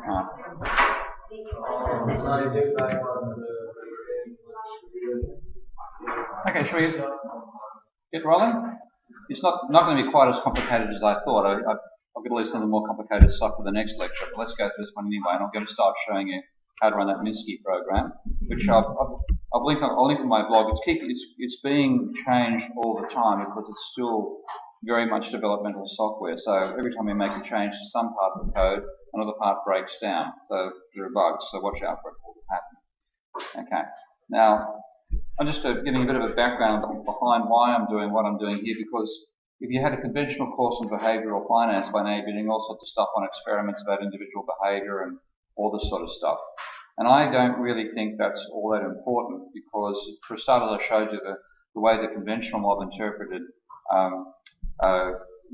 Okay, shall we get rolling? It's not going to be quite as complicated as I thought. I've got to leave some of the more complicated stuff for the next lecture, but let's go through this one anyway, and I'm going to start showing you how to run that Minsky program, which I'll link in my blog. It's being changed all the time because it's still very much developmental software. So every time we make a change to some part of the code, another part breaks down. So there are bugs, so watch out for it all to happen. Okay. Now, I'm just giving you a bit of a background behind why I'm doing what I'm doing here, because if you had a conventional course in behavioural finance by now, you'd be doing all sorts of stuff on experiments about individual behaviour and all this sort of stuff. And I don't really think that's all that important because, for a start, as I showed you, the way the conventional mob interpreted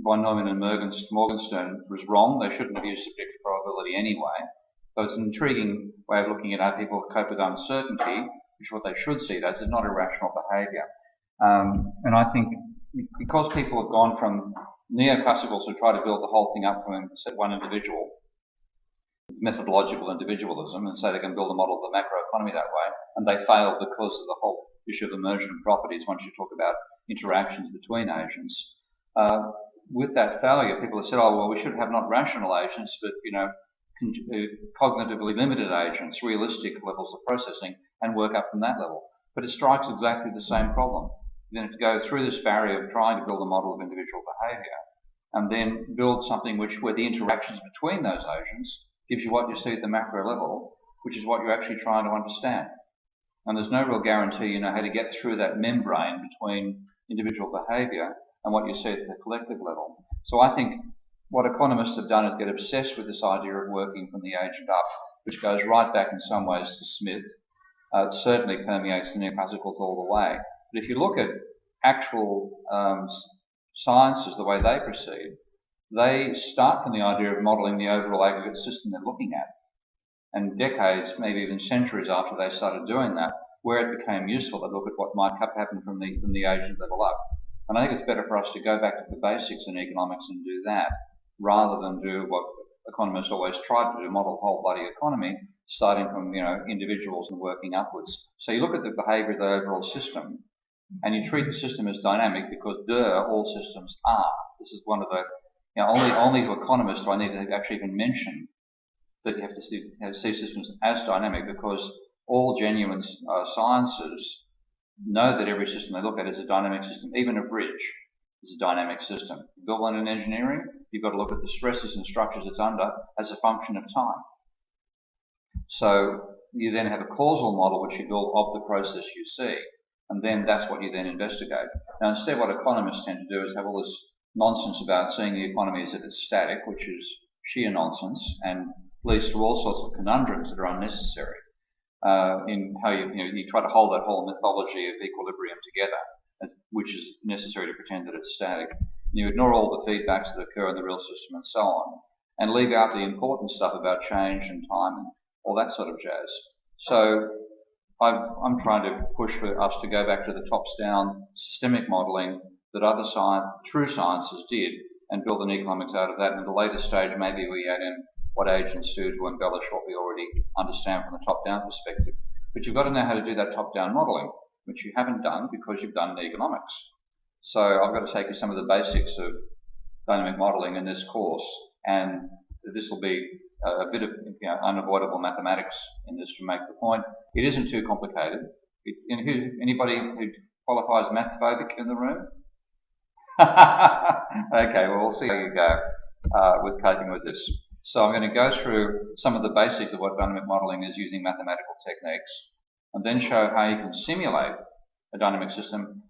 von Neumann and Morgenstern was wrong. They shouldn't have used subjective probability anyway. So it's an intriguing way of looking at how people cope with uncertainty, which is what they should see it as, is not irrational behaviour. And I think because people have gone from neoclassicals who try to build the whole thing up from one individual, methodological individualism, and say they can build a model of the macroeconomy that way, and they fail because of the whole issue of emergent properties once you talk about interactions between agents. With that failure, people have said, oh, well, we should have not rational agents, but, cognitively limited agents, realistic levels of processing, and work up from that level. But it strikes exactly the same problem. You then have to go through this barrier of trying to build a model of individual behaviour, and then build something where the interactions between those agents gives you what you see at the macro level, which is what you're actually trying to understand. And there's no real guarantee you know how to get through that membrane between individual behaviour and what you see at the collective level. So I think what economists have done is get obsessed with this idea of working from the agent up, which goes right back in some ways to Smith. It certainly permeates the neoclassicals all the way. But if you look at actual sciences, the way they proceed, they start from the idea of modelling the overall aggregate system they're looking at. And decades, maybe even centuries after they started doing that, where it became useful to look at what might happen from the agent level up. And I think it's better for us to go back to the basics in economics and do that, rather than do what economists always try to do, model the whole bloody economy, starting from individuals and working upwards. So you look at the behaviour of the overall system, and you treat the system as dynamic because, all systems are. This is one of the only to economists do I need to actually even mention that you have to see systems as dynamic, because all genuine sciences know that every system they look at is a dynamic system. Even a bridge is a dynamic system. You build one in engineering, you've got to look at the stresses and structures it's under as a function of time. So you then have a causal model which you build of the process you see, and then that's what you then investigate. Now instead what economists tend to do is have all this nonsense about seeing the economy as if it's static, which is sheer nonsense, and leads to all sorts of conundrums that are unnecessary in how you try to hold that whole mythology of equilibrium together, which is necessary to pretend that it's static. You ignore all the feedbacks that occur in the real system and so on, and leave out the important stuff about change and time and all that sort of jazz. So I'm trying to push for us to go back to the tops-down systemic modelling that other true sciences did, and build an economics out of that. And at a later stage, maybe we add in what agents do to embellish what we already understand from the top-down perspective. But you've got to know how to do that top-down modelling, which you haven't done because you've done economics. So I've got to take you some of the basics of dynamic modelling in this course, and this will be a bit of unavoidable mathematics in this to make the point. It isn't too complicated. Anybody who qualifies math-phobic in the room? Okay, well, we'll see how you go with coping with this. So I'm going to go through some of the basics of what dynamic modelling is using mathematical techniques, and then show how you can simulate a dynamic system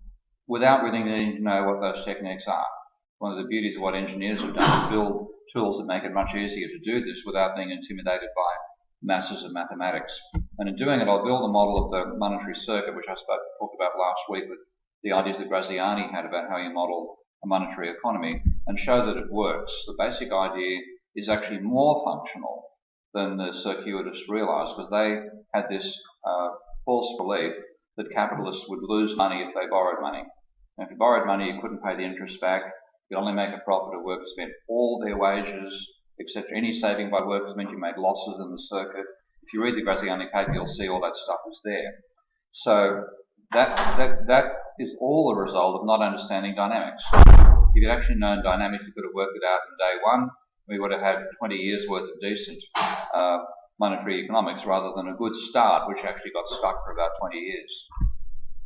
without really needing to know what those techniques are. One of the beauties of what engineers have done is build tools that make it much easier to do this without being intimidated by masses of mathematics. And in doing it, I'll build a model of the monetary circuit, which I talked about last week with the ideas that Graziani had about how you model a monetary economy, and show that it works. The basic idea is actually more functional than the circuitists realised, because they had this false belief that capitalists would lose money if they borrowed money. And if you borrowed money, you couldn't pay the interest back. You could only make a profit at work to spend all their wages etc. Any saving by workers meant you made losses in the circuit. If you read the Graziani paper, you'll see all that stuff is there. So that is all the result of not understanding dynamics. If you'd actually known dynamics, you could have worked it out in day one. We would have had 20 years worth of decent monetary economics rather than a good start, which actually got stuck for about 20 years.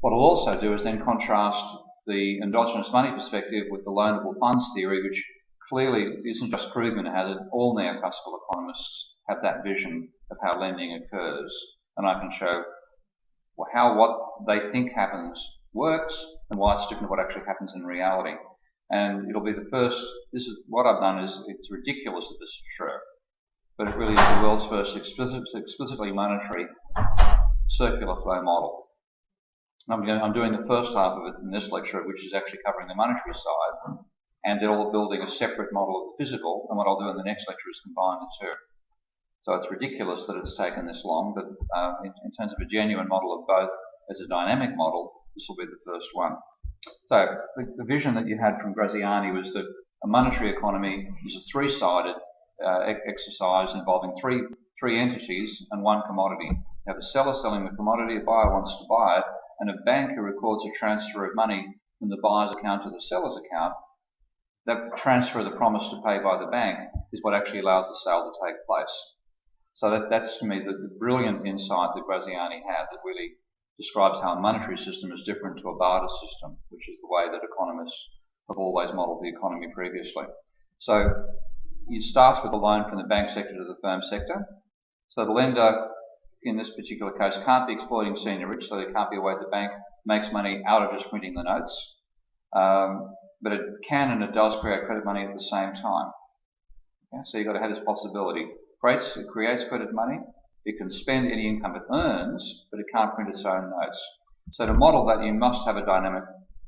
What I'll also do is then contrast the endogenous money perspective with the loanable funds theory, which clearly isn't just Krugman who has it. All neoclassical economists have that vision of how lending occurs, and I can show how what they think happens works and why it's different to what actually happens in reality. And it'll be the first, this is what I've done is, it's ridiculous that this is true, but it really is the world's first explicitly monetary circular flow model. I'm doing the first half of it in this lecture, which is actually covering the monetary side, and they're all building a separate model of the physical, and what I'll do in the next lecture is combine the two. So it's ridiculous that it's taken this long, but in terms of a genuine model of both as a dynamic model, this will be the first one. So the vision that you had from Graziani was that a monetary economy is a three-sided exercise involving three entities and one commodity. You have a seller selling the commodity, a buyer wants to buy it, and a bank who records a transfer of money from the buyer's account to the seller's account. That transfer of the promise to pay by the bank is what actually allows the sale to take place. So that's to me the brilliant insight that Graziani had that really describes how a monetary system is different to a barter system, which is the way that economists have always modeled the economy previously. So it starts with a loan from the bank sector to the firm sector. So the lender, in this particular case, can't be exploiting senior rich, so there can't be a way the bank makes money out of just printing the notes. But it can and it does create credit money at the same time. Okay? So you've got to have this possibility. It creates credit money. It can spend any income it earns, but it can't print its own notes. So to model that, you must have a dynamic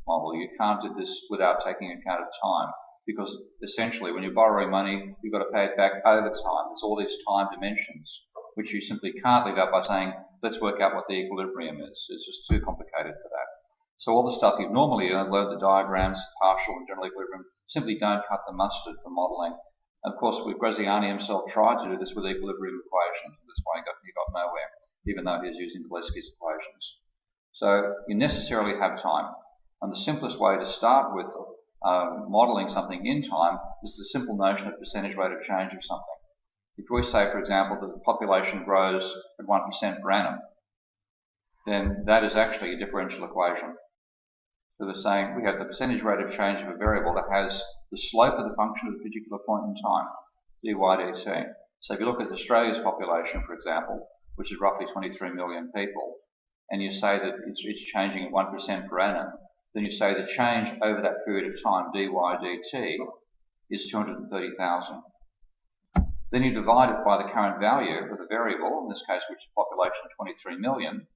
model. You can't do this without taking account of time, because essentially when you're borrowing money, you've got to pay it back over time. There's all these time dimensions, which you simply can't leave out by saying, let's work out what the equilibrium is. It's just too complicated for that. So all the stuff you've normally learned the diagrams, partial and general equilibrium, simply don't cut the mustard for modelling. Of course, Graziani himself tried to do this with equilibrium equations. That's why he got nowhere, even though he was using Gillespie's equations. So you necessarily have time. And the simplest way to start with modelling something in time is the simple notion of percentage rate of change of something. If we say, for example, that the population grows at 1% per annum, then that is actually a differential equation. So we're saying we have the percentage rate of change of a variable that has the slope of the function at a particular point in time, dy dt. So if you look at Australia's population, for example, which is roughly 23 million people, and you say that it's changing at 1% per annum, then you say the change over that period of time, dy dt, is 230,000. Then you divide it by the current value of the variable, in this case which is population of 23 million,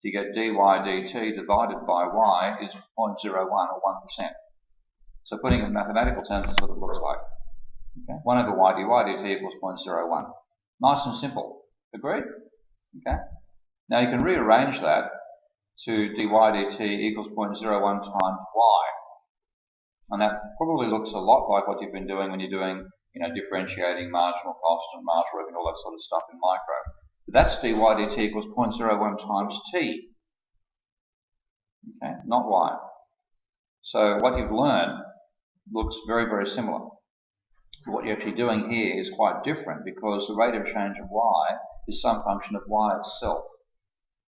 you get dy dt divided by y is 0.01 or 1%. So putting it in mathematical terms, this is what it looks like. Okay? 1 over y dy dt equals 0.01. Nice and simple. Agreed? Okay. Now you can rearrange that to dy dt equals 0.01 times y. And that probably looks a lot like what you've been doing when you're doing, differentiating marginal cost and marginal revenue, all that sort of stuff in micro. But that's dy dt equals 0.01 times t. Okay, not y. So what you've learned looks very, very similar. What you're actually doing here is quite different because the rate of change of y is some function of y itself.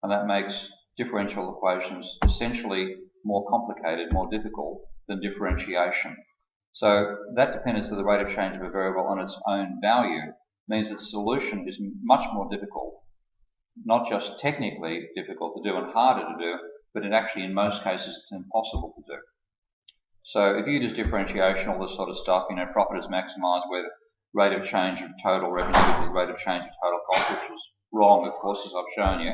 And that makes differential equations essentially more complicated, more difficult than differentiation. So that dependence of the rate of change of a variable on its own value means that solution is much more difficult, not just technically difficult to do and harder to do, but in most cases it's impossible to do. So if you use differentiation, all this sort of stuff, profit is maximised where rate of change of total revenue is the rate of change of total cost, which is wrong, of course, as I've shown you.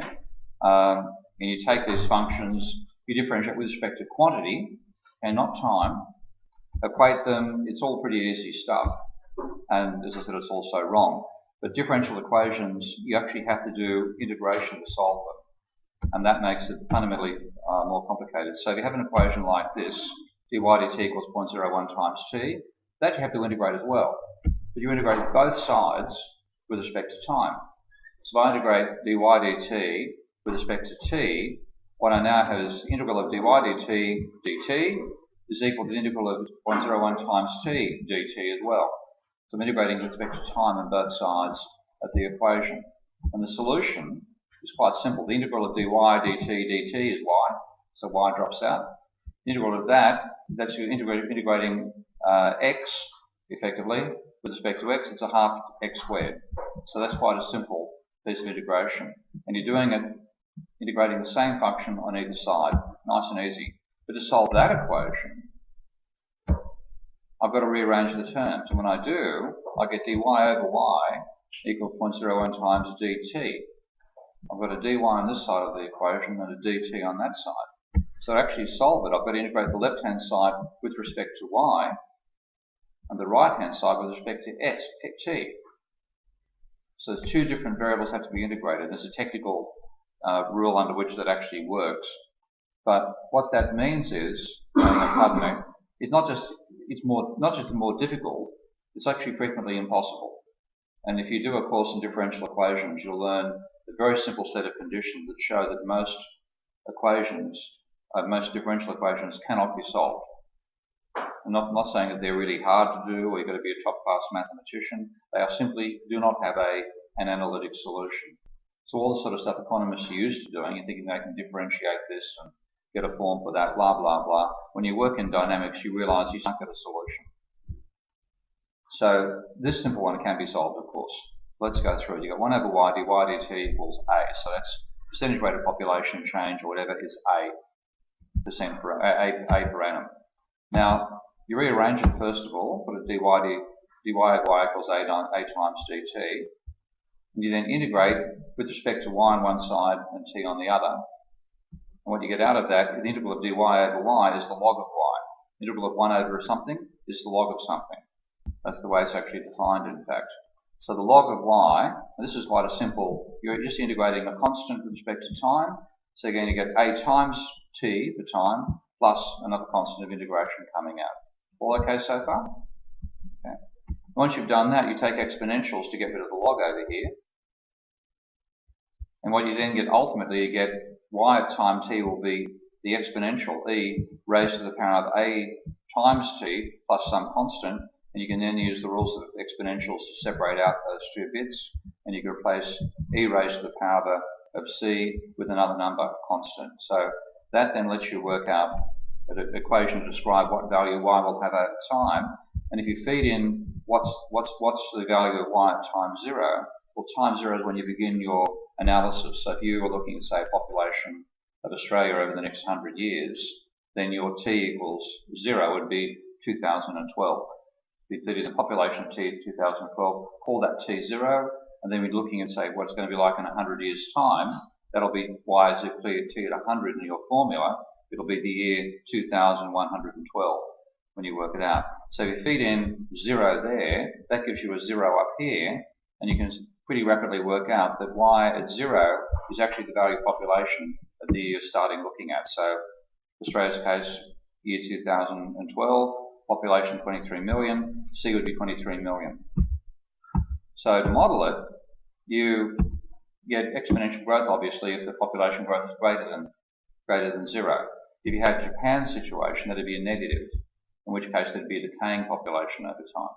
And you take these functions, you differentiate with respect to quantity and not time, equate them, it's all pretty easy stuff. And as I said, it's also wrong. But differential equations, you actually have to do integration to solve them. And that makes it fundamentally more complicated. So if you have an equation like this, dy dt equals 0.01 times t, that you have to integrate as well. but you integrate both sides with respect to time. So if I integrate dy dt with respect to t, what I now have is the integral of dy dt is equal to the integral of 0.01 times t dt as well. So I'm integrating with respect to time on both sides of the equation. And the solution is quite simple. The integral of dy dt dt is y, so y drops out. The integral of that's you integrating x effectively with respect to x. It's a half x squared. So that's quite a simple piece of integration. And you're doing it, integrating the same function on either side. Nice and easy. But to solve that equation, I've got to rearrange the terms. And when I do, I get dy over y equal 0.01 times dt. I've got a dy on this side of the equation and a dt on that side. So to actually solve it, I've got to integrate the left-hand side with respect to y and the right-hand side with respect to t. So two different variables have to be integrated. There's a technical rule under which that actually works. But what that means is, pardon me, it's not just more difficult, it's actually frequently impossible. And if you do a course in differential equations, you'll learn a very simple set of conditions that show that most differential equations cannot be solved. I'm not saying that they're really hard to do or you've got to be a top-class mathematician. They are simply do not have an analytic solution. So all the sort of stuff economists are used to doing, you're thinking they can differentiate this and get a form for that, blah, blah, blah. When you work in dynamics, you realize you can't get a solution. So this simple one can be solved, of course. Let's go through it. You've got 1 over y, dy dt equals a. So that's percentage rate of population change or whatever is a per annum. Now, you rearrange it first of all, put a dy over y equals a times dt. And you then integrate with respect to y on one side and t on the other. And what you get out of that, the integral of dy over y is the log of y. The integral of 1 over something is the log of something. That's the way it's actually defined, in fact. So the log of y, and this is quite a simple, you're just integrating a constant with respect to time. So you're going to get a times t for time plus another constant of integration coming out. All okay so far? Okay. Once you've done that, you take exponentials to get rid of the log over here. And what you then get ultimately, you get y at time t will be the exponential e raised to the power of a times t plus some constant. And you can then use the rules of exponentials to separate out those two bits. And you can replace e raised to the power of c with another number constant. So that then lets you work out an equation to describe what value y will have at time. And if you feed in what's the value of y at time 0, well, time 0 is when you begin your analysis. So if you were looking at, say, population of Australia over the next 100 years, then your t equals 0 would be 2012. If you feed in the population of t at 2012, call that t 0, and then we're looking at, say, what it's going to be like in 100 years' time. That'll be y is equal to t at 100 in your formula. It'll be the year 2112 when you work it out. So if you feed in 0 there, that gives you a 0 up here, and you can pretty rapidly work out that y at 0 is actually the value of population of the year you're starting looking at. So Australia's case, year 2012, population 23 million, C would be 23 million. So to model it, you get exponential growth, obviously, if the population growth is greater than 0. If you had Japan's situation, that'd be a negative, in which case there'd be a decaying population over time.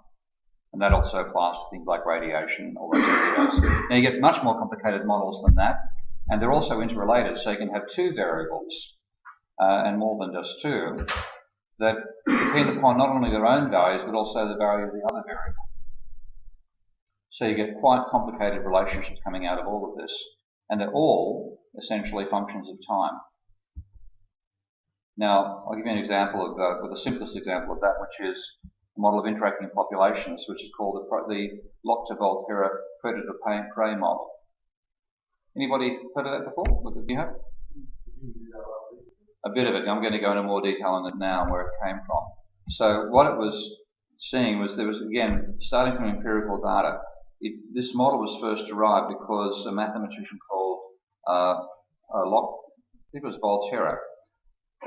And that also applies to things like radiation or those. Now you get much more complicated models than that, and they're also interrelated, so you can have two variables, and more than just two, that depend upon not only their own values, but also the value of the other variable. So you get quite complicated relationships coming out of all of this, and they're all essentially functions of time. Now, I'll give you an example of, the simplest example of that, which is a model of interacting populations, which is called the Lotka-Volterra predator-prey model. Anybody heard of that before? Do you have? A bit of it. I'm going to go into more detail on it now and where it came from. So what it was seeing was there was, again, starting from empirical data, this model was first derived because a mathematician called I think it was Volterra,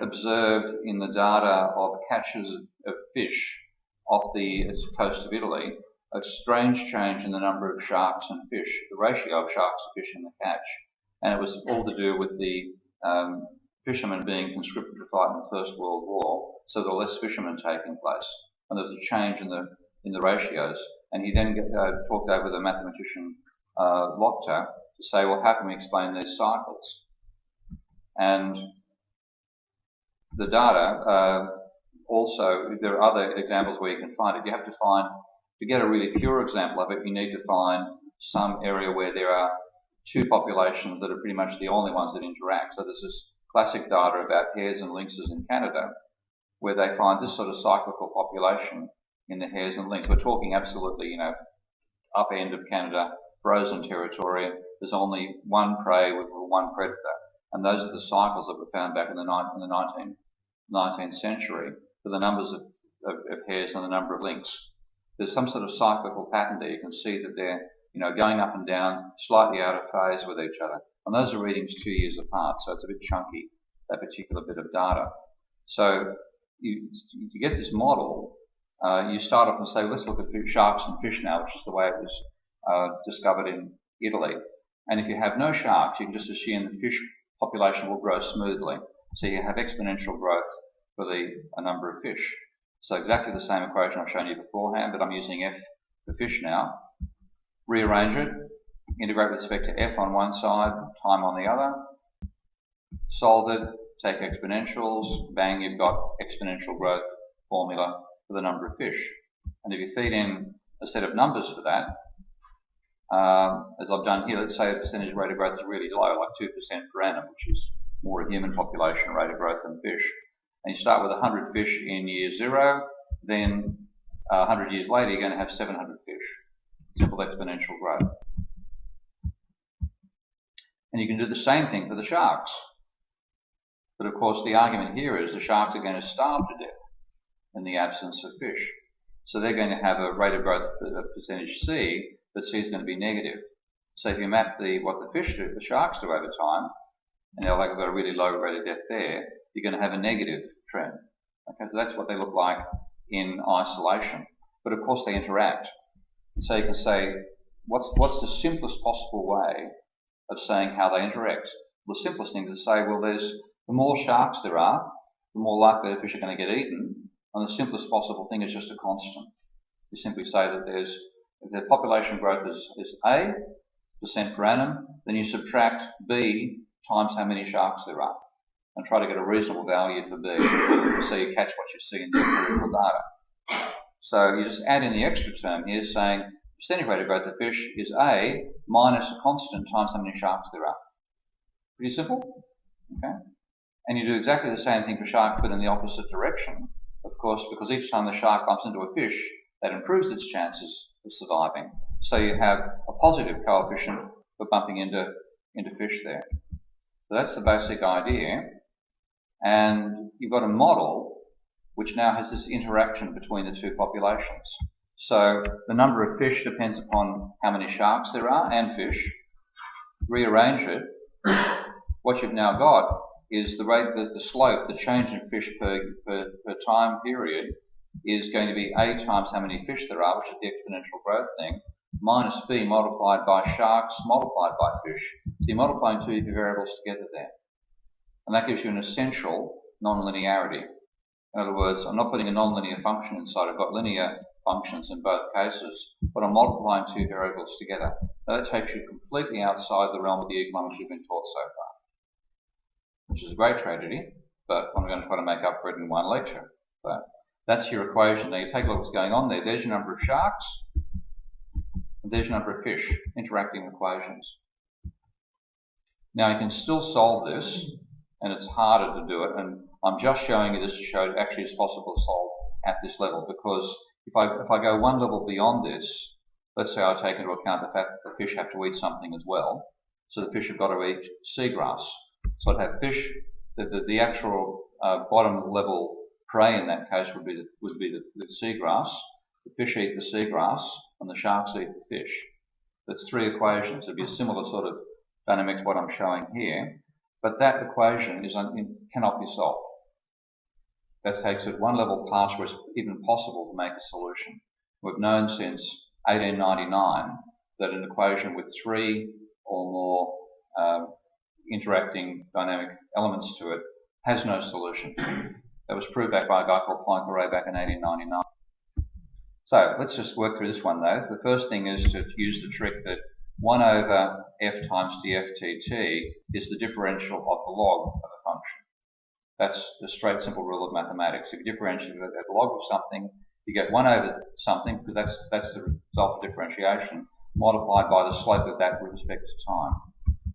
observed in the data of catches of fish off the coast of Italy a strange change in the number of sharks and fish, the ratio of sharks to fish in the catch. And it was all to do with the fishermen being conscripted to fight in the First World War, so there were less fishermen taking place. And there was a change in the ratios. And he then talked over the mathematician Lochter to say, well, how can we explain these cycles? And the data, also, there are other examples where you can find it. You have to find, to get a really pure example of it, you need to find some area where there are two populations that are pretty much the only ones that interact. So there's this classic data about hares and lynxes in Canada, where they find this sort of cyclical population in the hares and lynx. We're talking absolutely, upper end of Canada, frozen territory. There's only one prey with one predator. And those are the cycles that were found back in the 19th century for the numbers of hares and the number of lynx. There's some sort of cyclical pattern there. You can see that they're, going up and down, slightly out of phase with each other. And those are readings 2 years apart, so it's a bit chunky, that particular bit of data. So to get this model, you start off and say, let's look at sharks and fish now, which is the way it was discovered in Italy. And if you have no sharks, you can just assume the fish population will grow smoothly. So you have exponential growth for the number of fish. So exactly the same equation I've shown you beforehand, but I'm using F for fish now. Rearrange it, integrate with respect to F on one side, time on the other. Solve it, take exponentials, bang, you've got exponential growth formula for the number of fish. And if you feed in a set of numbers for that, as I've done here, let's say the percentage rate of growth is really low, like 2% per annum, which is more a human population rate of growth than fish. And you start with 100 fish in year 0, then 100 years later you're going to have 700 fish. Simple exponential growth. And you can do the same thing for the sharks. But of course the argument here is the sharks are going to starve to death in the absence of fish. So they're going to have a rate of growth of percentage C, but C is going to be negative. So if you map what the fish do, the sharks do over time, and they've got a really low rate of death there, you're going to have a negative trend. Okay, so that's what they look like in isolation. But of course they interact. And so you can say, what's the simplest possible way of saying how they interact? The simplest thing is to say, well, the more sharks there are, the more likely the fish are going to get eaten, and the simplest possible thing is just a constant. You simply say that if the population growth is A % per annum, then you subtract B times how many sharks there are, and try to get a reasonable value for B, so you catch what you see in the empirical data. So you just add in the extra term here saying percentage rate of growth of fish is A minus a constant times how many sharks there are. Pretty simple, okay? And you do exactly the same thing for sharks, but in the opposite direction, of course, because each time the shark bumps into a fish, that improves its chances of surviving. So you have a positive coefficient for bumping into fish there. So that's the basic idea. And you've got a model which now has this interaction between the two populations. So the number of fish depends upon how many sharks there are and fish. Rearrange it. What you've now got is the slope, the change in fish per time period is going to be A times how many fish there are, which is the exponential growth thing, minus B multiplied by sharks multiplied by fish. So you're multiplying two variables together there. And that gives you an essential nonlinearity. In other words, I'm not putting a nonlinear function inside. I've got linear functions in both cases, but I'm multiplying two variables together. Now that takes you completely outside the realm of the economics you've been taught so far, which is a great tragedy, but I'm going to try to make up for it in one lecture. So that's your equation. Now you take a look at what's going on there. There's your number of sharks, and there's your number of fish, interacting equations. Now you can still solve this, and it's harder to do it, and I'm just showing you this to show it actually is possible to solve at this level, because if I go one level beyond this, let's say I take into account the fact that the fish have to eat something as well, so the fish have got to eat seagrass. So I'd have fish, the actual bottom level prey in that case would be the seagrass. The fish eat the seagrass, and the sharks eat the fish. That's three equations. It'd be a similar sort of dynamic to what I'm showing here, but that equation cannot be solved. That takes it one level past where it's even possible to make a solution. We've known since 1899 that an equation with 3 or more interacting dynamic elements to it has no solution. That was proved back by a guy called Poincaré back in 1899. So let's just work through this one though. The first thing is to use the trick that 1 over f times dfdt is the differential of the log of a function. That's the straight simple rule of mathematics. If you differentiate the log of something, you get 1 over something, because that's the result of differentiation, multiplied by the slope of that with respect to time.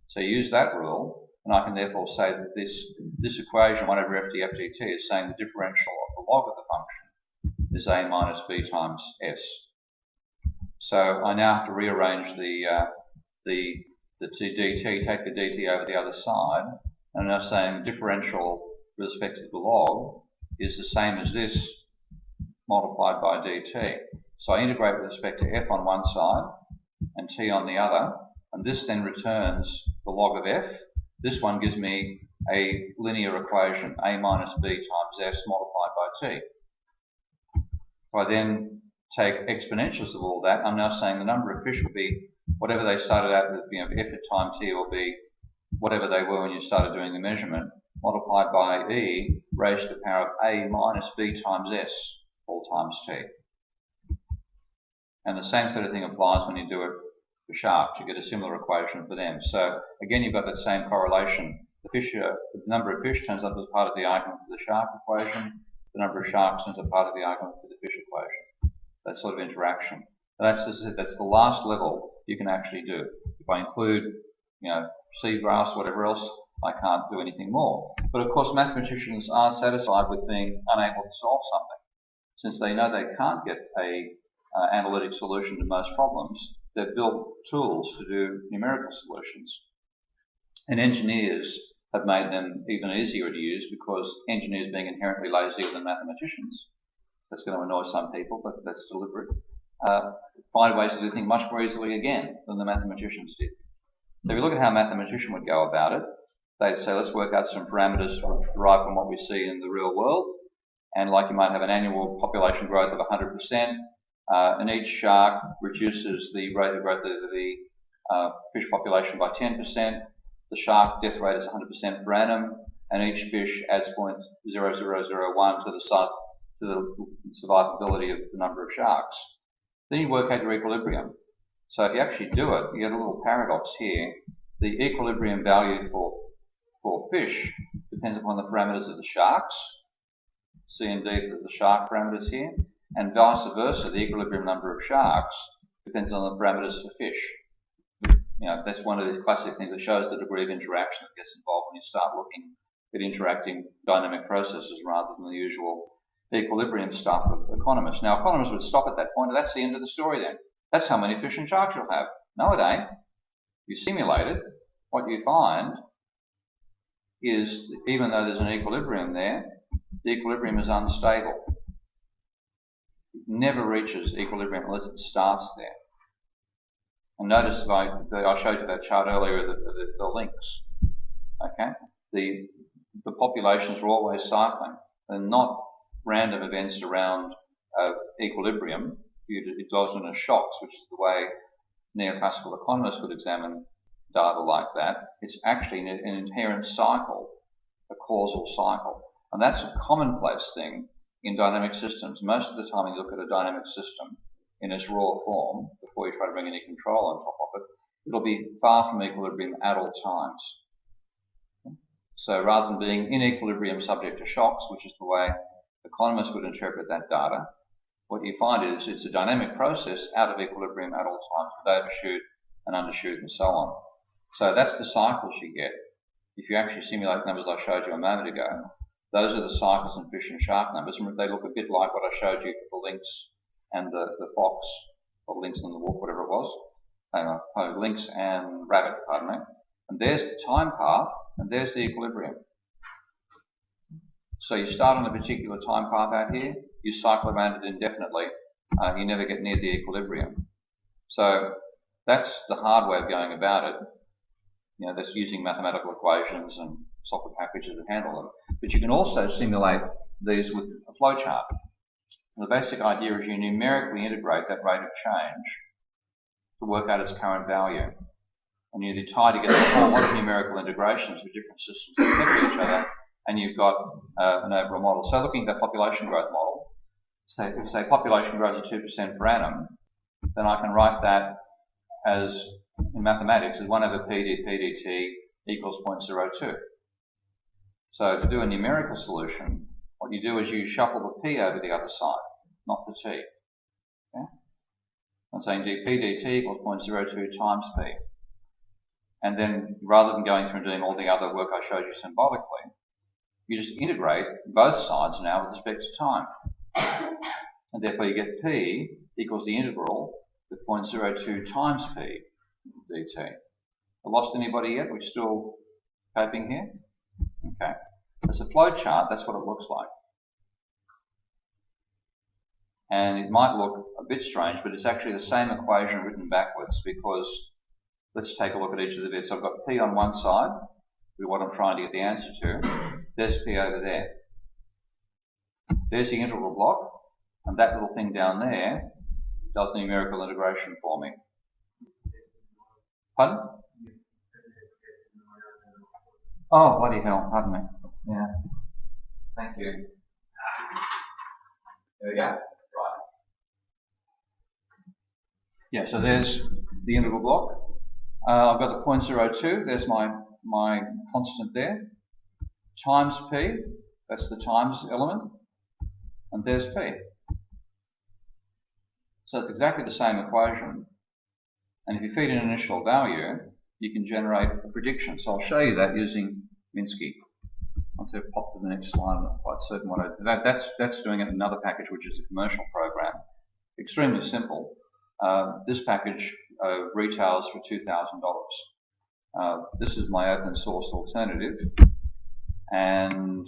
So you use that rule, and I can therefore say that this equation, 1 over f dfdt, is saying the differential of the log of the function is a minus b times s. So I now have to rearrange the dt, take the dt over the other side, and I'm now saying the differential with respect to the log is the same as this multiplied by dt. So I integrate with respect to f on one side and t on the other, and this then returns the log of f. This one gives me a linear equation, a minus b times s multiplied by t. If I then take exponentials of all that, I'm now saying the number of fish will be whatever they started out with, f at time t, will be whatever they were when you started doing the measurement, multiplied by e raised to the power of a minus b times s all times t. And the same sort of thing applies when you do it for sharks. You get a similar equation for them. So again, you've got that same correlation. The number of fish turns up as part of the argument for the shark equation. The number of sharks turns up part of the argument for the fish equation. That sort of interaction. That's the last level you can actually do. If I include, seagrass, whatever else, I can't do anything more. But of course, mathematicians aren't satisfied with being unable to solve something. Since they know they can't get a analytic solution to most problems, they've built tools to do numerical solutions. And engineers have made them even easier to use, because engineers, being inherently lazier than mathematicians, that's going to annoy some people, but that's deliberate, find ways to do things much more easily again than the mathematicians did. So if you look at how a mathematician would go about it, they'd say, let's work out some parameters derived from what we see in the real world. And like you might have an annual population growth of 100%, and each shark reduces the rate of growth of the fish population by 10%. The shark death rate is 100% per annum, and each fish adds 0.0001 to the survivability of the number of sharks. Then you work out your equilibrium. So if you actually do it, you get a little paradox here. The equilibrium value for fish depends upon the parameters of the sharks, C and D for the shark parameters here, and vice versa. The equilibrium number of sharks depends on the parameters for fish. That's one of these classic things that shows the degree of interaction that gets involved when you start looking at interacting dynamic processes rather than the usual equilibrium stuff of economists. Now, economists would stop at that point, and that's the end of the story then. That's how many fish and sharks you'll have. No, it ain't. You simulate it. What you find is, even though there's an equilibrium there, the equilibrium is unstable. It never reaches equilibrium unless it starts there. And notice, I showed you that chart earlier, the links. Okay, the populations are always cycling. They're not random events around equilibrium due to exogenous shocks, which is the way neoclassical economists would examine data like that. It's actually an inherent cycle, a causal cycle. And that's a commonplace thing in dynamic systems. Most of the time when you look at a dynamic system in its raw form, before you try to bring any control on top of it, it'll be far from equilibrium at all times. So rather than being in equilibrium subject to shocks, which is the way economists would interpret that data, what you find is it's a dynamic process out of equilibrium at all times, with overshoot and undershoot and so on. So that's the cycles you get. If you actually simulate numbers I showed you a moment ago, those are the cycles in fish and shark numbers, and they look a bit like what I showed you for the lynx and the fox, or lynx and the wolf, whatever it was. Lynx and rabbit, pardon me. And there's the time path, and there's the equilibrium. So you start on a particular time path out here, you cycle around it indefinitely, you never get near the equilibrium. So that's the hard way of going about it. That's using mathematical equations and software packages to handle them. But you can also simulate these with a flowchart. The basic idea is you numerically integrate that rate of change to work out its current value. And you tie together a whole lot of numerical integrations with different systems that affect each other, and you've got an overall model. So looking at that population growth model, if say population grows at 2% per annum, then I can write that as, in mathematics, as 1 over PD dt equals 0.02. So to do a numerical solution, what you do is you shuffle the p over the other side, not the t. Okay? I'm saying p dt equals 0.02 times p. And then, rather than going through and doing all the other work I showed you symbolically, you just integrate both sides now with respect to time. And therefore you get p equals the integral with 0.02 times p dt. I lost anybody yet? We're still coping here? Okay. As a flow chart, that's what it looks like. And it might look a bit strange, but it's actually the same equation written backwards, because let's take a look at each of the bits. I've got p on one side, with what I'm trying to get the answer to. There's p over there. There's the integral block, and that little thing down there does numerical integration for me. Pardon? Oh, bloody hell, pardon me. Yeah. Thank you. There we go. Right. Yeah, so there's the integral block. I've got the 0.02, there's my constant there. Times p, that's the times element. And there's p. So it's exactly the same equation. And if you feed in an initial value, you can generate a prediction. So I'll show you that using Minsky. Once I pop to the next slide, I'm not quite certain what that's doing it in another package, which is a commercial program. Extremely simple. This package retails for $2,000. This is my open source alternative. And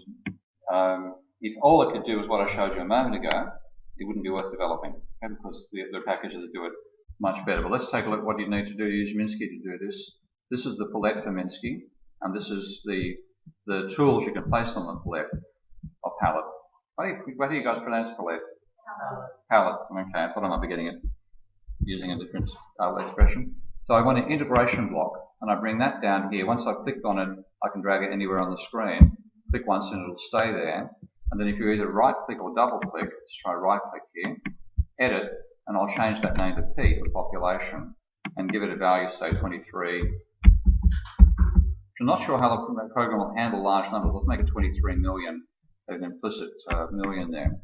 if all it could do is what I showed you a moment ago, it wouldn't be worth developing, okay, because there are packages that do it much better. But let's take a look at what you need to do to use Minsky to do this. This is the palette for Minsky, and this is the tools you can place on the palette, or palette. What do you guys pronounce palette? Palette. Okay, I thought I might be getting it using a different expression. So I want an integration block, and I bring that down here. Once I've clicked on it, I can drag it anywhere on the screen. Click once and it'll stay there. And then if you either right click or double click, let's try right click here, edit, and I'll change that name to P for population and give it a value, say 23. I'm not sure how the program will handle large numbers. Let's make it 23 million. There's an implicit million there.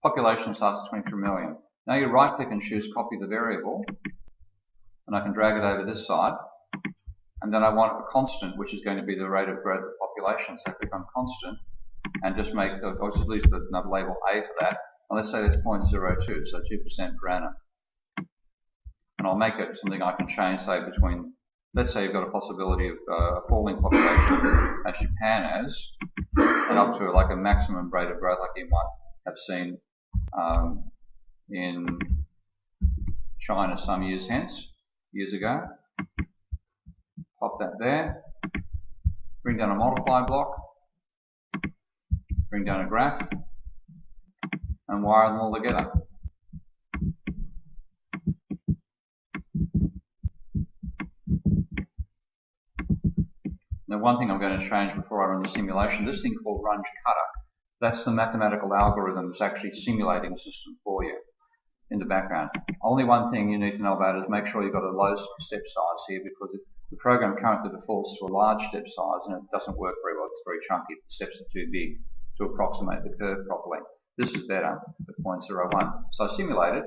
Population starts at 23 million. Now you right click and choose copy the variable, and I can drag it over this side. And then I want a constant, which is going to be the rate of growth of population. So I click on constant and just make, I'll just leave the label A for that. And let's say that's 0.02, so 2% per annum. And I'll make it something I can change, say, between, let's say you've got a possibility of a falling population as Japan has, and up to like a maximum rate of growth like you might have seen in China some years ago. Pop that there, bring down a multiply block, bring down a graph, and wire them all together. Now one thing I'm going to change before I run the simulation, this thing called Runge Cutter, that's the mathematical algorithm that's actually simulating the system for you in the background. Only one thing you need to know about is make sure you've got a low step size here, because the program currently defaults to a large step size and it doesn't work very well. It's very chunky. The steps are too big to approximate the curve properly. This is better at 0.01. So I simulate it,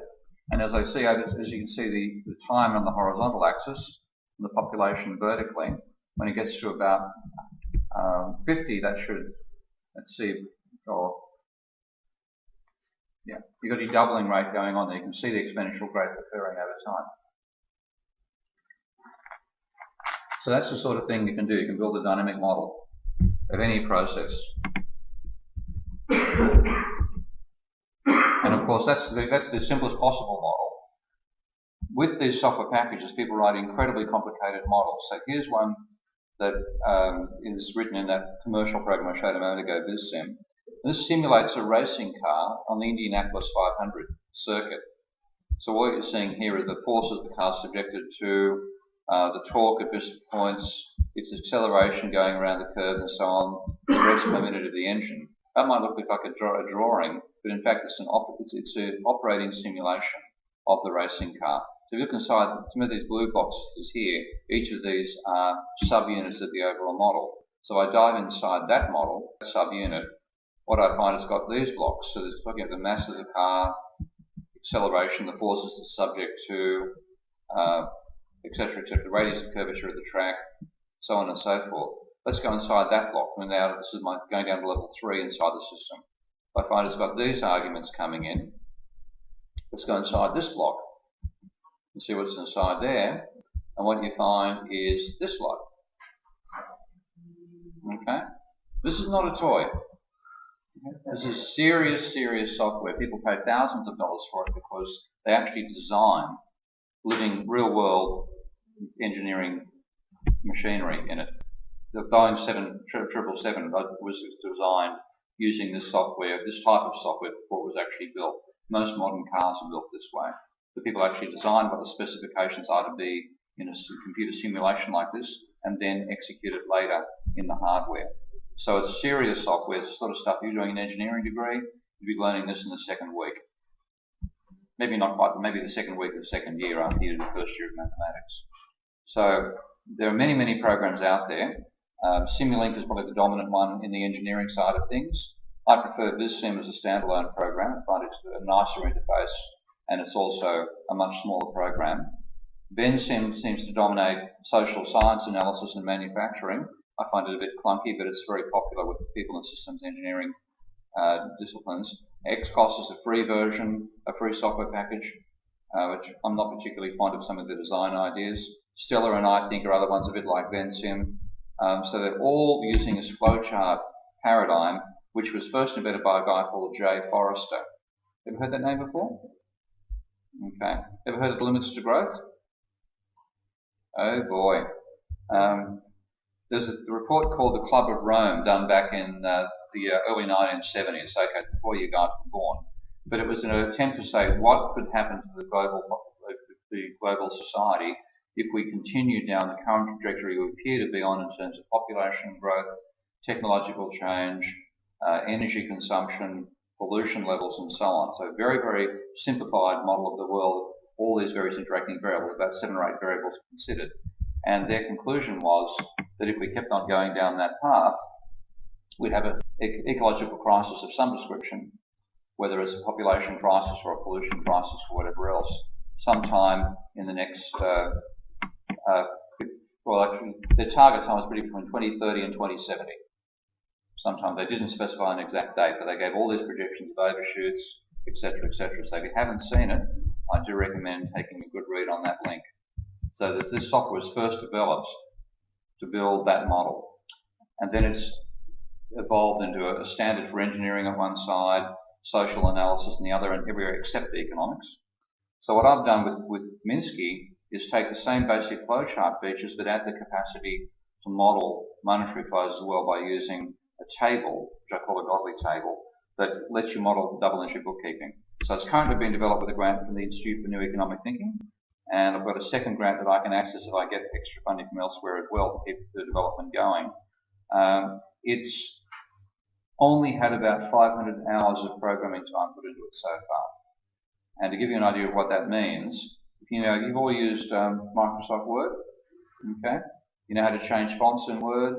and as you can see, the time on the horizontal axis and the population vertically, when it gets to about 50, that should, let's see, yeah, you've got your doubling rate going on there. You can see the exponential growth occurring over time. So that's the sort of thing you can do. You can build a dynamic model of any process. And of course, that's the simplest possible model. With these software packages, people write incredibly complicated models. So here's one that is written in that commercial program I showed a moment ago, BizSim. This simulates a racing car on the Indianapolis 500 circuit. So what you're seeing here are the forces the car is subjected to, the torque at various points, its acceleration going around the curve and so on, the revs per minute of the engine. That might look like a drawing, but in fact it's an operating simulation of the racing car. So if you look inside some of these blue boxes here, each of these are subunits of the overall model. So I dive inside that model, subunit, what I find it's got these blocks. So it's looking at the mass of the car, acceleration, the forces it's subject to, etc., etc., the radius of curvature of the track, so on and so forth. Let's go inside that block. And now this is going down to level 3 inside the system. I find it's got these arguments coming in. Let's go inside this block and see what's inside there. And what you find is this lot. Okay? This is not a toy. This is serious, serious software. People pay thousands of dollars for it because they actually design living real-world engineering machinery in it. The Boeing 777 was designed using this software, this type of software, before it was actually built. Most modern cars are built this way. The people actually design what the specifications are to be in a computer simulation like this, and then execute it later in the hardware. So it's serious software. It's the sort of stuff you're doing an engineering degree, you'll be learning this in the second week. Maybe not quite, maybe the second week of the second year after you do the first year of mathematics. So there are many, many programs out there. Simulink is probably the dominant one in the engineering side of things. I prefer VisSim as a standalone program. I find it's a nicer interface, and it's also a much smaller program. VenSim seems to dominate social science analysis and manufacturing. I find it a bit clunky, but it's very popular with people in systems engineering disciplines. XCOS is a free version, a free software package, which I'm not particularly fond of some of the design ideas. Stellar and I think are other ones a bit like VenSim. So they're all using this flowchart paradigm, which was first invented by a guy called Jay Forrester. Ever heard that name before? Okay. Ever heard of limits to growth? Oh boy. There's a report called the Club of Rome done back in the early 1970s, okay, before you guys were born. But it was an attempt to say what could happen to the global society if we continue down the current trajectory we appear to be on in terms of population growth, technological change, energy consumption, pollution levels, and so on. So a very, very simplified model of the world, all these various interacting variables, about 7 or 8 variables considered. And their conclusion was that if we kept on going down that path, we'd have an ecological crisis of some description, whether it's a population crisis or a pollution crisis or whatever else, sometime in the next, well, actually, their target time was between 2030 and 2070. Sometime they didn't specify an exact date, but they gave all these projections of overshoots, etc., etc. So if you haven't seen it, I do recommend taking a good read on that link. So this software was first developed to build that model, and then it's evolved into a standard for engineering on one side, social analysis on the other, and everywhere except the economics. So what I've done with Minsky is take the same basic flowchart features, but add the capacity to model monetary flows as well by using a table, which I call a godly table, that lets you model double-entry bookkeeping. So it's currently being developed with a grant from the Institute for New Economic Thinking, and I've got a second grant that I can access if I get extra funding from elsewhere as well to keep the development going. It's only had about 500 hours of programming time put into it so far. And to give you an idea of what that means, you've all used Microsoft Word, okay? You know how to change fonts in Word,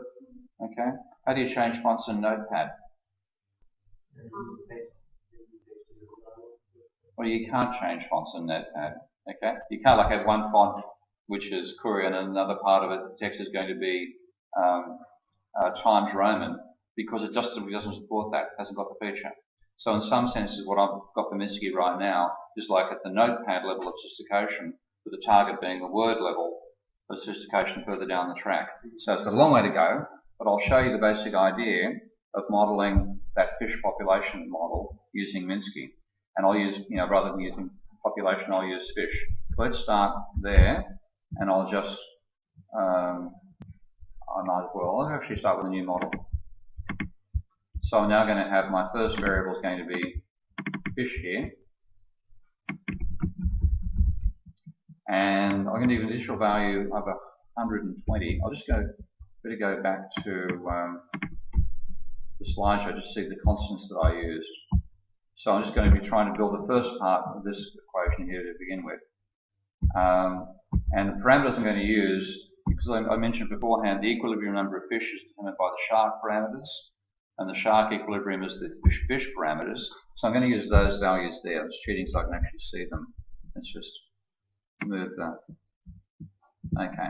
okay? How do you change fonts in Notepad? Well, you can't change fonts in Notepad, okay? You can't have one font which is Korean and another part of it, the text is going to be Times Roman, because it just simply doesn't support that, it hasn't got the feature. So in some senses, what I've got for Minsky right now is like at the Notepad level of sophistication, with the target being the Word level of sophistication further down the track. So it's got a long way to go, but I'll show you the basic idea of modeling that fish population model using Minsky. And I'll use, rather than using population, I'll use fish. Let's start there, and I'll just, I might as well, I'll actually start with a new model. So I'm now going to have my first variable is going to be fish here. And I'm going to give an initial value of 120. I'll just go back to the slideshow to see the constants that I used. So I'm just going to be trying to build the first part of this equation here to begin with. And the parameters I'm going to use, because I mentioned beforehand, the equilibrium number of fish is determined by the shark parameters, and the shark equilibrium is the fish parameters. So I'm going to use those values there. I'm just cheating so I can actually see them. Let's just move that. Okay.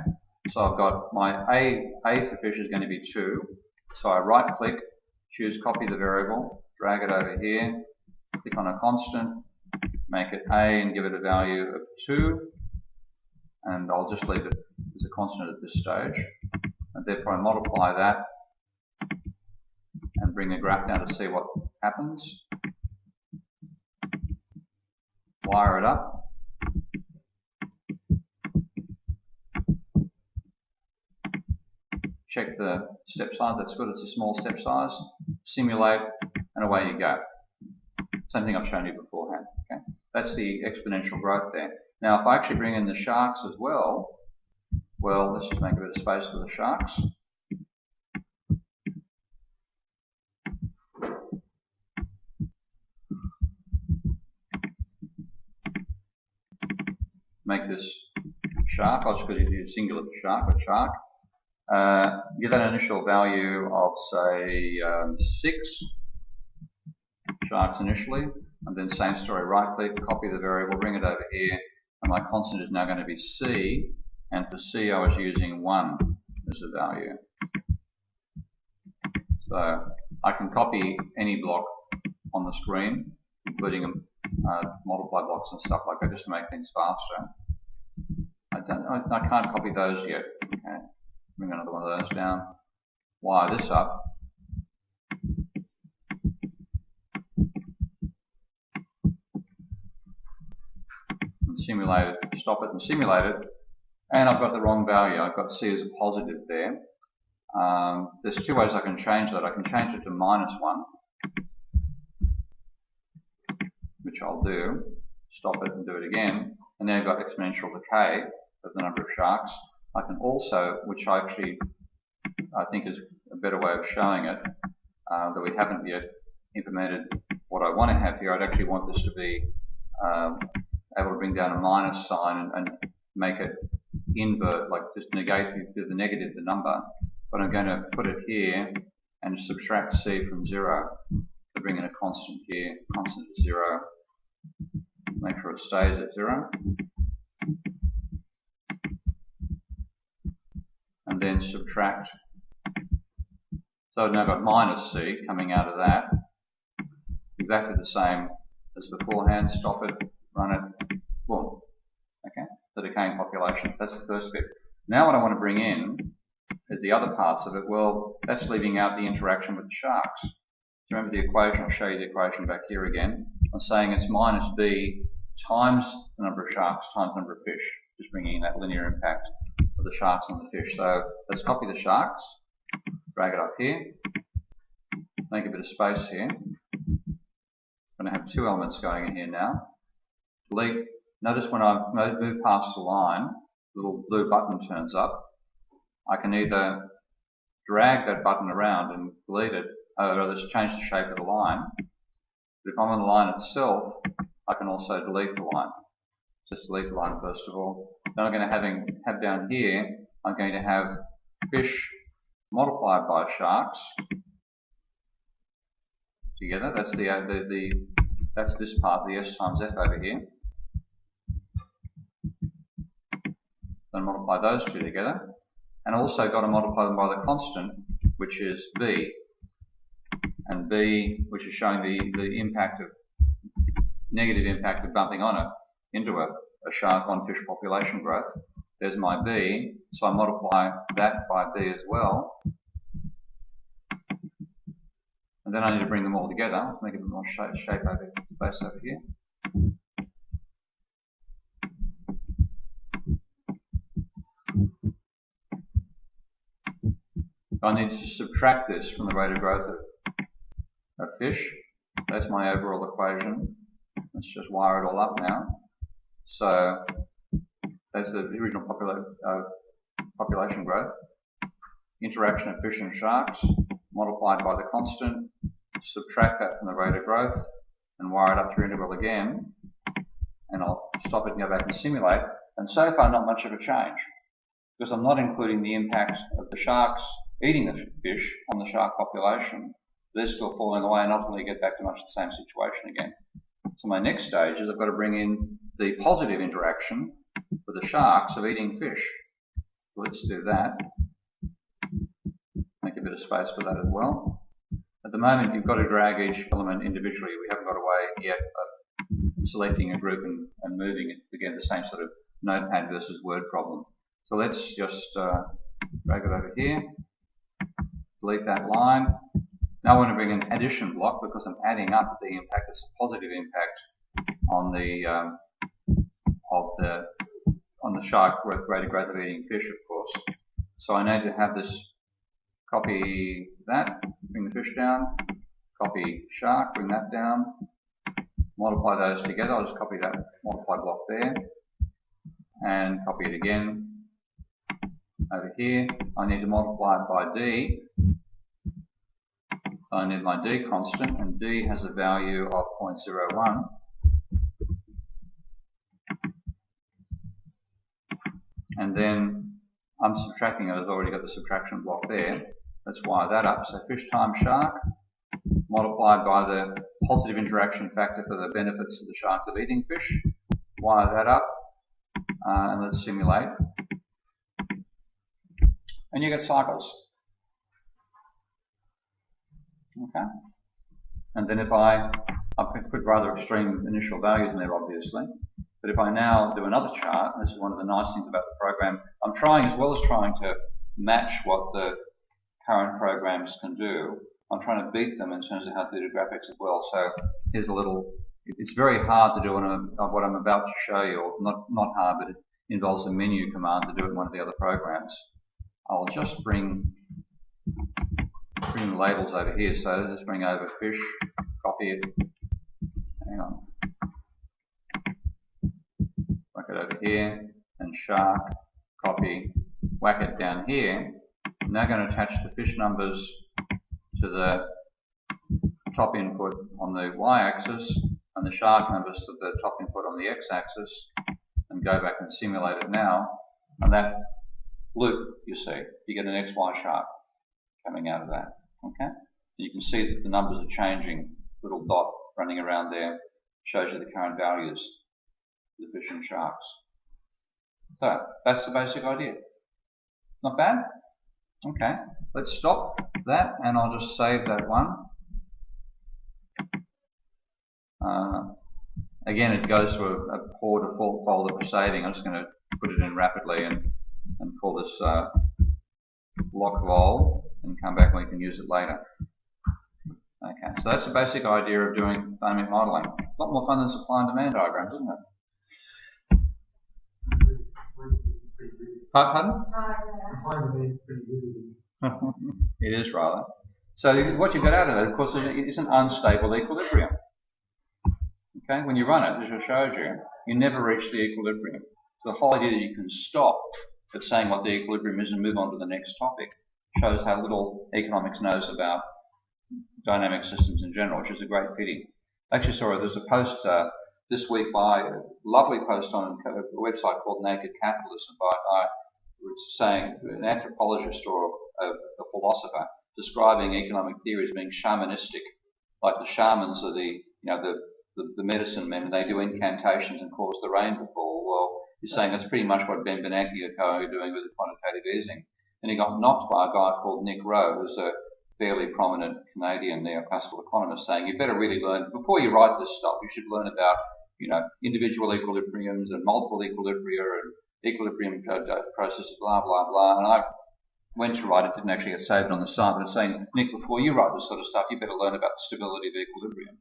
So I've got my A for fish is going to be 2. So I right click, choose copy the variable, drag it over here, click on a constant, make it A and give it a value of 2. And I'll just leave it as a constant at this stage. And therefore I multiply that and bring the graph down to see what happens. Wire it up. Check the step size, that's good, it's a small step size. Simulate, and away you go. Same thing I've shown you beforehand. Okay? That's the exponential growth there. Now if I actually bring in the sharks as well, let's just make a bit of space for the sharks. Make this shark, I'll just go to singular shark, but shark. Give that an initial value of say 6 sharks initially, and then same story, right click, copy the variable, bring it over here, and my constant is now going to be C, and for C I was using 1 as a value. So I can copy any block on the screen, including multiply blocks and stuff like that, just to make things faster. I can't copy those yet. Okay. Bring another one of those down. Wire this up. And simulate it, stop it and simulate it. And I've got the wrong value. I've got C as a positive there. There's 2 ways I can change that. I can change it to -1, which I'll do. Stop it and do it again. And then I've got exponential decay of the number of sharks. I can also, which I think is a better way of showing it, that we haven't yet implemented what I want to have here. I'd actually want this to be able to bring down a minus sign and make it invert, like just negate the negative the number. But I'm going to put it here and subtract C from 0 to bring in a constant here, constant is 0. Make sure it stays at 0. And then subtract. So I've now got minus C coming out of that. Exactly the same as beforehand. Stop it, run it, boom. Okay, the decaying population. That's the first bit. Now what I want to bring in is the other parts of it. Well, that's leaving out the interaction with the sharks. Do you remember the equation? I'll show you the equation back here again. I'm saying it's minus B times the number of sharks times the number of fish. Just bringing in that linear impact of the sharks and the fish. So let's copy the sharks, drag it up here, make a bit of space here. I'm going to have 2 elements going in here now. Delete. Notice when I move past the line, the little blue button turns up. I can either drag that button around and delete it, or just change the shape of the line. But if I'm on the line itself, I can also delete the line. Just delete the line first of all. Then I'm going to have down here, I'm going to have fish multiplied by sharks together. That's that's this part, the S times F over here. Then multiply those 2 together. And also got to multiply them by the constant, which is B. And B, which is showing the impact of, negative impact of bumping into a shark on fish population growth. There's my B, so I multiply that by B as well. And then I need to bring them all together, make a bit more shape over space over here. I need to subtract this from the rate of growth of fish. That's my overall equation. Let's just wire it all up now. So that's the original population growth. Interaction of fish and sharks multiplied by the constant. Subtract that from the rate of growth and wire it up through integral again. And I'll stop it and go back and simulate. And so far, not much of a change, because I'm not including the impact of the sharks eating the fish on the shark population. They're still falling away and ultimately get back to much the same situation again. So my next stage is I've got to bring in the positive interaction with the sharks of eating fish. So let's do that. Make a bit of space for that as well. At the moment, you've got to drag each element individually. We haven't got a way yet of selecting a group and moving it. Again, the same sort of notepad versus word problem. So let's just drag it over here. Delete that line. Now I want to bring an addition block because I'm adding up the impact. It's a positive impact on the shark rate of growth of eating fish, of course. So I need to have this, copy that, bring the fish down, copy shark, bring that down, multiply those together. I'll just copy that multiply block there and copy it again over here. I need to multiply it by D. I need my D constant, and D has a value of 0.01. And then I'm subtracting it. I've already got the subtraction block there. Let's wire that up. So fish times shark multiplied by the positive interaction factor for the benefits of the sharks of eating fish. Wire that up, and let's simulate. And you get cycles. Okay. And then if I put rather extreme initial values in there, obviously. But if I now do another chart, and this is one of the nice things about the program, I'm trying, as well as trying to match what the current programs can do, I'm trying to beat them in terms of how to do graphics as well. So here's a little, it's very hard to do what I'm about to show you, or not hard, but it involves a menu command to do it in one of the other programs. I'll just bring the labels over here. So let's bring over fish, copy it, hang on, whack it over here, and shark, copy, whack it down here. I'm now going to attach the fish numbers to the top input on the y-axis and the shark numbers to the top input on the x-axis, and go back and simulate it now. And that loop, you see, you get an XY shark coming out of that. Okay? You can see that the numbers are changing. Little dot running around there shows you the current values of the fish and sharks. So that's the basic idea. Not bad? Okay, let's stop that and I'll just save that one. Again, it goes to a poor default folder for saving. I'm just going to put it in rapidly and call this block vol and come back and we can use it later. Okay, so that's the basic idea of doing dynamic modeling. A lot more fun than supply and demand diagrams, isn't it? Pardon? It is rather. So what you get out of it, of course, is an unstable equilibrium. Okay, when you run it, as I showed you, you never reach the equilibrium. So the whole idea that you can stop at saying what the equilibrium is and move on to the next topic shows how little economics knows about dynamic systems in general, which is a great pity. Actually, sorry, there's a post this week by a lovely post on a website called Naked Capitalism by saying an anthropologist or a philosopher describing economic theory as being shamanistic, like the shamans are the medicine men, and they do incantations and cause the rain to fall. Well, he's saying that's pretty much what Ben Bernanke and co are doing with the quantitative easing. And he got knocked by a guy called Nick Rowe, who's a fairly prominent Canadian neoclassical economist, saying you better really learn, before you write this stuff, you should learn about, individual equilibriums and multiple equilibria and equilibrium processes, blah, blah, blah. And I went to write it, didn't actually get saved on the site, but it's saying, Nick, before you write this sort of stuff, you better learn about the stability of equilibrium,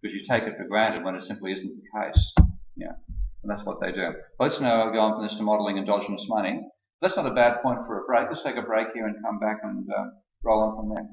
because you take it for granted when it simply isn't the case. Yeah, and that's what they do. Let's now go on from this to modelling endogenous money. That's not a bad point for a break. Let's take a break here and come back and roll on from there.